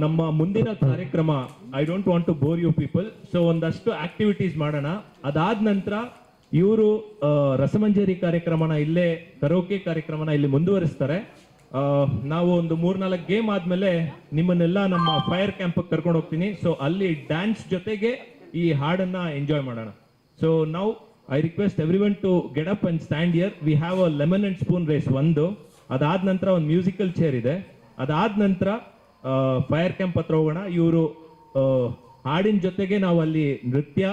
ನಮ್ಮ ಮುಂದಿನ ಕಾರ್ಯಕ್ರಮ I don't want to bore you people. So ಒಂದಷ್ಟು ಆಕ್ಟಿವಿಟೀಸ್ ಮಾಡೋಣ. ಅದಾದ ನಂತರ ಇವರು ರಸಮಂಜರಿ ಕಾರ್ಯಕ್ರಮನ ಇಲ್ಲೇ, ಕರೋಕೆ ಕಾರ್ಯಕ್ರಮನ ಇಲ್ಲಿ ಮುಂದುವರಿಸ್ತಾರೆ. ನಾವು ಒಂದು 3-4 ಗೇಮ್ ಆದ್ಮೇಲೆ ನಿಮ್ಮನ್ನೆಲ್ಲ ನಮ್ಮ ಫೈರ್ ಕ್ಯಾಂಪ್ ಕರ್ಕೊಂಡು ಹೋಗ್ತೀನಿ. ಸೊ ಅಲ್ಲಿ ಡ್ಯಾನ್ಸ್ ಜೊತೆಗೆ ಈ ಹಾಡನ್ನ ಎಂಜಾಯ್ ಮಾಡೋಣ. ಸೊ ನಾವು I request everyone to get up and stand here. We have a lemon and spoon race ಒಂದು. ಅದಾದ ನಂತರ ಒಂದು ಮ್ಯೂಸಿಕಲ್ ಚೇರ್ ಇದೆ. ಅದಾದ ನಂತರ ಫೈರ್ ಕ್ಯಾಂಪ್ ಹತ್ರ ಹೋಗೋಣ. ಇವರು ಹಾಡಿನ ಜೊತೆಗೆ ನಾವು ಅಲ್ಲಿ ನೃತ್ಯ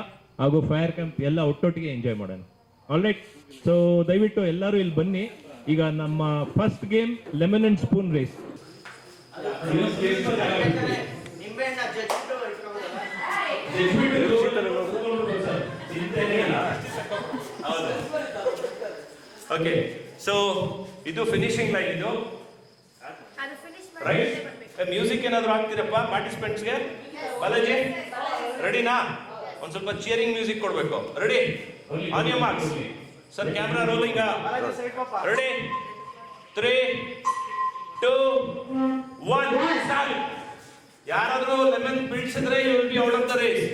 ಹಾಗೂ ಫೈರ್ ಕ್ಯಾಂಪ್ ಎಲ್ಲ ಒಟ್ಟೊಟ್ಟಿಗೆ ಎಂಜಾಯ್ ಮಾಡೋಣ. All right. ಸೊ ದಯವಿಟ್ಟು ಎಲ್ಲರೂ ಇಲ್ಲಿ ಬನ್ನಿ. ಈಗ ನಮ್ಮ first game lemon and spoon race. Okay, so ಇದು ಫಿನಿಶಿಂಗ್ ಲೈನ್. ಇದು ರೈಟ್. ಮ್ಯೂಸಿಕ್ ಏನಾದ್ರು ಹಾಕ್ತೀರಪ್ಪ ಪಾರ್ಟಿಸಿಪೆಂಟ್ಸ್ಗೆ? ಬಾಲಾಜಿ ರೆಡಿನಾ? ಒಂದ್ ಸ್ವಲ್ಪ ಚಿಯರಿಂಗ್ ಮ್ಯೂಸಿಕ್ ಕೊಡ್ಬೇಕು. Ready? On your marks. Sir camera rolling. Ready? 3, 2, 1 start. ಯಾರಾದ್ರೂ ಲೆಮನ್ ಬೀಳ್ಸಿದ್ರೆ you will be out of the race.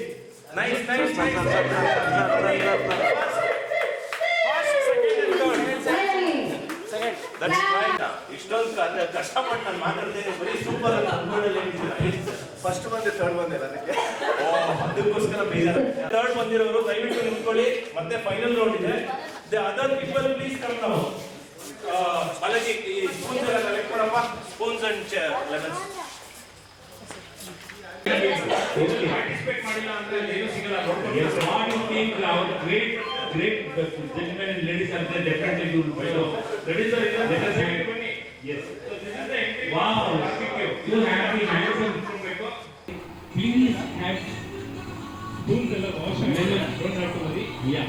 Nice nice nice. ಇಷ್ಟೊಂದು ಕಷ್ಟಪಟ್ಟು ನಾನು ಮಾತಾಡ್ತೇನೆ, ಬರೀ ಸೂಪರ್ ಫಸ್ಟ್ ಬಂದೆ ಥರ್ಡ್ ಬಂದಿಲ್ಲ ಅದಕ್ಕೆ. ಅದಕ್ಕೋಸ್ಕರ ಬೇಜಾರು. ಥರ್ಡ್ ಬಂದಿರೋರು ದಯವಿಟ್ಟು ನಿಂತ್ಕೊಳ್ಳಿ. ಮತ್ತೆ ಫೈನಲ್ ರೌಂಡ್ ಇದೆ. The other people please come now. Balaji ಈ ಸ್ಪೂನ್ಸ್ ಎಲ್ಲ ಕಲೆಕ್ಟ್ ಮಾಡಪ್ಪ. Spoons and lemons. ಪಾರ್ಟಿಸಿಪೇಟ್ ಮಾಡಿಲ್ಲ ಅಂದ್ರೆ ಏನು ಸಿಗಲ್ಲ. Great gentlemen and ladies are there, definitely you will follow. Ready sir? Let us have it. Yes. So this is the entry. Wow. You have the handsome. Please have spoons ಎಲ್ಲ wash and don't have to worry. Yeah.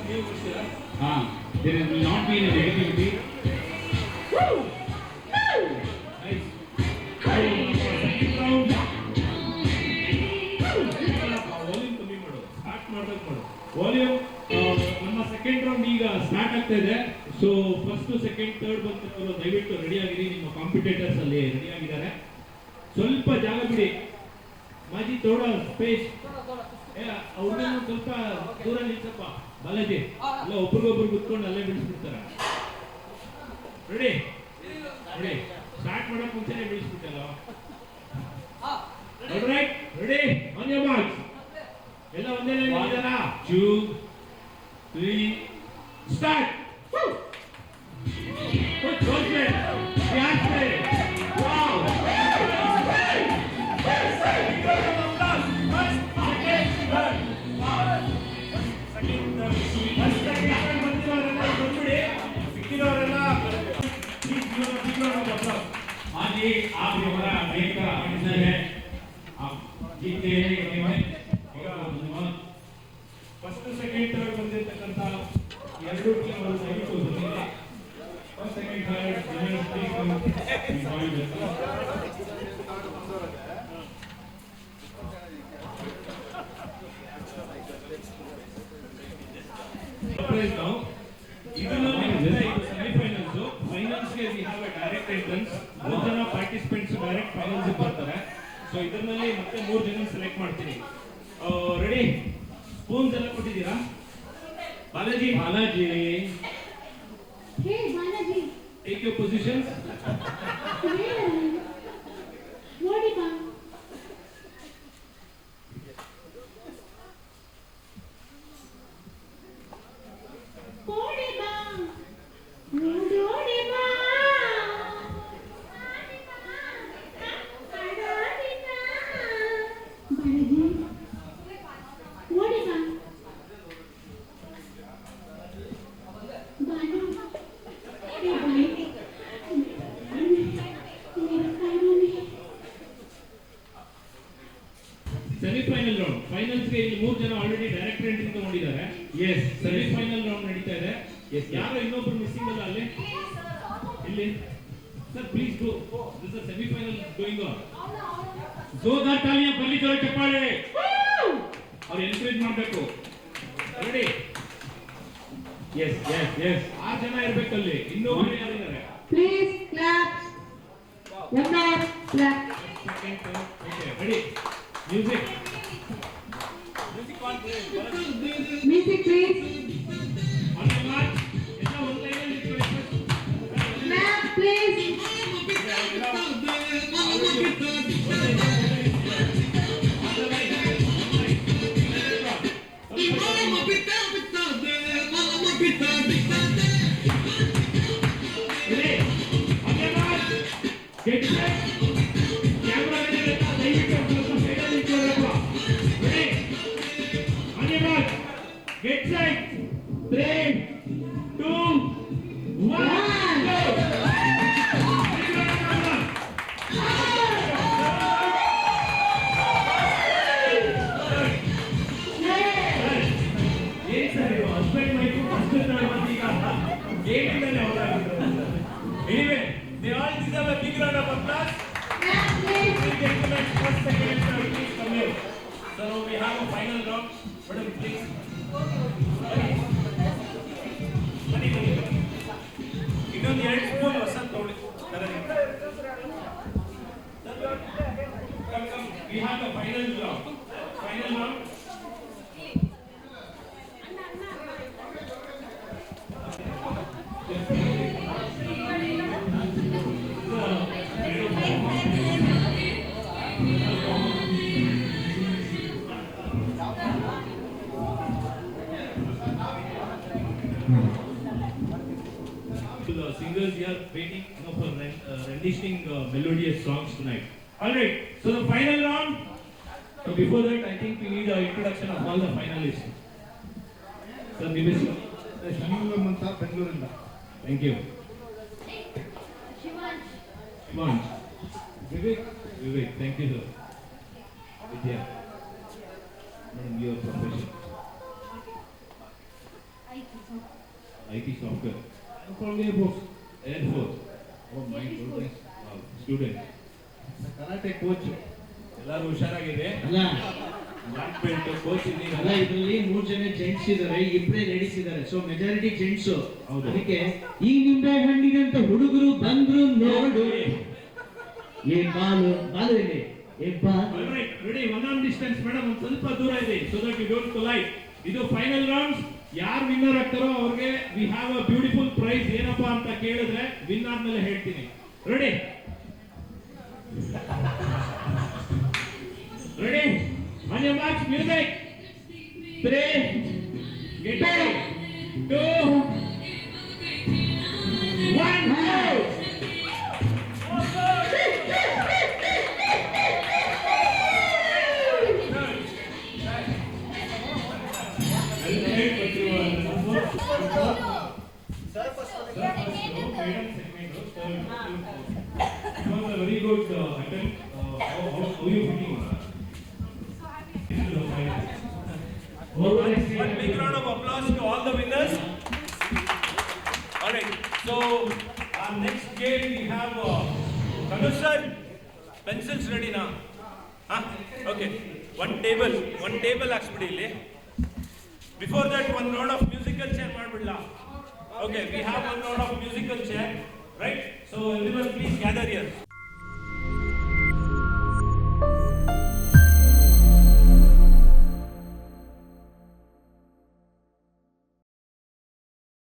ನೀವು ಬಿಡ್ತೀರಾ? There will not be any negativity. Woo! Nice. Second round. Volume ಕಮ್ಮಿ ಮಾಡು. Start ಮಾಡ್ಬೇಕು ಮಾಡು. Volume. ನಮ್ಮ second round ಈಗ start ಆಗ್ತಾ ಇದೆ. ಸೊ ಫಸ್ಟ್ ಸೆಕೆಂಡ್ ಥರ್ಡ್ ಬಂದಿರೋರು ದಯವಿಟ್ಟು ರೆಡಿ ಆಗಿರಿ. ನಿಮ್ಮ ಕಾಂಪಿಟೇಟರ್ಸ್ ಅಲ್ಲಿ ರೆಡಿ ಆಗಿದ್ದಾರೆ. ಸ್ವಲ್ಪ ಜಾಗ ಬಿಡಿ. ಮಾಜಿ ತೋಡ ಸ್ಪೇಸ್. ಅವ್ರನ್ನ ಸ್ವಲ್ಪ ದೂರ ನಿಲ್ಸಪ್ಪ. ಬಾಲಾಜಿ ಎಲ್ಲ ಒಬ್ರಿಗೊಬ್ರು ಕುತ್ಕೊಂಡು ಅಲ್ಲೇ ಬಿಡಿಸ್ಬಿಡ್ತಾರೆ. ರೆಡಿ? ರೆಡಿ? ಸ್ಟಾರ್ಟ್ ಮಾಡಕ್ ಮುಂಚೆನೆ ಬಿಡಿಸ್ಬಿಟ್ಟಲ್ಲ. Right? Ready? On your marks. ಎಲ್ಲ ಒಂದೇ ಲೈನ್ ಇದ್ದಾರಾ? 2, 3 ಸ್ಟಾರ್ಟ್. आप हमारा बैंक का ऑफिसर है, आप जीतते हैं. ಫಸ್ಟ್ ಸೆಕೆಂಡ್ ಥರ್ಡ್ ಬಂದಿರತಕ್ಕಂಥ ಎರಡು ಟೀಮ್ ಅವರು ದಯವಿಟ್ಟು ಬಂದಿದೆ. First second third semifinals. ಫೈನಲ್ಸ್ಗೆ we have a direct entrance. 3 ಜನ ಪಾರ್ಟಿಸಿಪೆಂಟ್ಸ್ ಡೈರೆಕ್ಟ್ ಫೈನಲ್ಸ್ ಬರ್ತಾರೆ. ಸೊ ಇದರಲ್ಲಿ ಮತ್ತೆ 3 ಜನ ಸೆಲೆಕ್ಟ್ ಮಾಡ್ತೀನಿ. ರೆಡಿ? ಸ್ಪೂನ್ಸ್ ಎಲ್ಲ ಕೊಟ್ಟಿದ್ದೀರಾ? Balaji. Balaji. Hey Balaji. Take your positions. What is that? Semifinal round. ಫೈನಲ್ಸ್ಗೆ ಇಲ್ಲಿ 3 ಜನ ಆಲ್ರೆಡಿ ಡೈರೆಕ್ಟ್ ಎಂಟ್ರಿ ತಗೊಂಡಿದ್ದಾರೆ. ಎಸ್, ಸೆಮಿಫೈನಲ್ ರೌಂಡ್ ನಡೀತಾ ಇದೆ. ಎಸ್, ಯಾರೋ ಇನ್ನೊಬ್ರು ಮಿಸ್ಸಿಂಗ್ ಅಲ್ಲ ಅಲ್ಲಿ. ಇಲ್ಲಿ sir please go. This is semifinal going on. ಜೋರ್ದಾರ್ ತಾಲಿಯಾं ಬರಲಿ, ಜೋರ ಚಪ್ಪಾಳೆ. ಅವ್ರು ಎನ್ಕರೇಜ್ ಮಾಡಬೇಕು. ರೆಡಿ? S S S. 6 ಜನ ಇರಬೇಕಲ್ಲಿ. ಇನ್ನೂ ಯಾರಿದ್ದಾರೆ? Please clap. Clap. second, third. Okay, ready? Music. Music, please. On the march. ಎಲ್ಲ ಒಂದು ಲೈನಲ್ಲಿ ಇಟ್ಕೊಳ್ಳಿ. Ma'am, please. Ready? On the march. Get set. Camera ಮೇಲೆ ದಯವಿಟ್ಟು ಸ್ವಲ್ಪ ಸೈಡಲ್ಲಿ ಇಟ್ಕೊಳ್ಳಪ್ಪ. Ready? On the march. Get set. 3, 2, 1, go! ಏನ್ ಸರ್ ಇದು ಹಸ್ಬೆಂಡ್ ವೈಫ್ ಫಸ್ಟ್ ಈಗ ಏನಿಂದಲೇ anyway they all deserve a big round of applause Ma'am, please. gentlemen first second and third please come here so we have a final round madam please ಬನ್ನಿ ಇನ್ನೊಂದು 2 spoon ಹೊಸ ತಗೊಳ್ಳಿ come we have a final round The singers here waiting for renditioning melodious songs tonight. All right, so the final round. So before that, I think we need an introduction of all the finalists. Sir, Nimesh. ಶನಿವಾರ ಅಂತ ಬೆಂಗಳೂರಿಂದ Thank you. Shivansh. Shivansh. Vivek, thank you, sir. Vidya. Madam, your profession. IT software. Air Force. Oh my goodness. Wow. Student. Karate coach ಎಲ್ಲರೂ ಹುಷಾರಾಗಿದೆ. ಅಲ್ಲ black belt coach ಅಲ್ಲ ಇದ್ದೀರಲ್ಲ. ಇದರಲ್ಲಿ 3 ಜನ gents ಇದಾರೆ, ಇಬ್ಬರೇ ಲೇಡೀಸ್ ಇದಾರೆ. So majority gents. ಹೌದು. ಅದಕ್ಕೆ ಈ ನಿಂಬೆ ಹಣ್ಣಿನಂತ ಹುಡುಗರು ಬಂದ್ರು ನೋಡು. ಏನ್ ಬಾಲು ಇಲ್ಲಿ ಏ Balu. All right, ready? One arm distance, madam. ಒಂದು ಸ್ವಲ್ಪ ದೂರ ಇದೆ, so that you don't collide. ಇದು ಫೈನಲ್ ರೌಂಡ್ಸ್. ಯಾರು ವಿನ್ನರ್ ಆಗ್ತಾರೋ ಅವ್ರಿಗೆ we have a beautiful prize. ಏನಪ್ಪಾ ಅಂತ ಕೇಳಿದ್ರೆ ವಿನ್ ಆದ್ಮೇಲೆ ಹೇಳ್ತೀನಿ. Ready? Ready? On your march, music. 3, get ready. 2, 1, go! Very good attempt. How you feeling? One big round of applause to all the winners. All right, so our next game we have Kanush sir, pencils ready now? Huh? Okay, one table ಹಾಕ್ಸ್ಬಿಡಿ ಇಲ್ಲಿ. Before that, one round of musical chair ಮಾಡ್ಬಿಡ್ಲಾ? Okay, we have one round of musical chair, right? So everyone please gather here.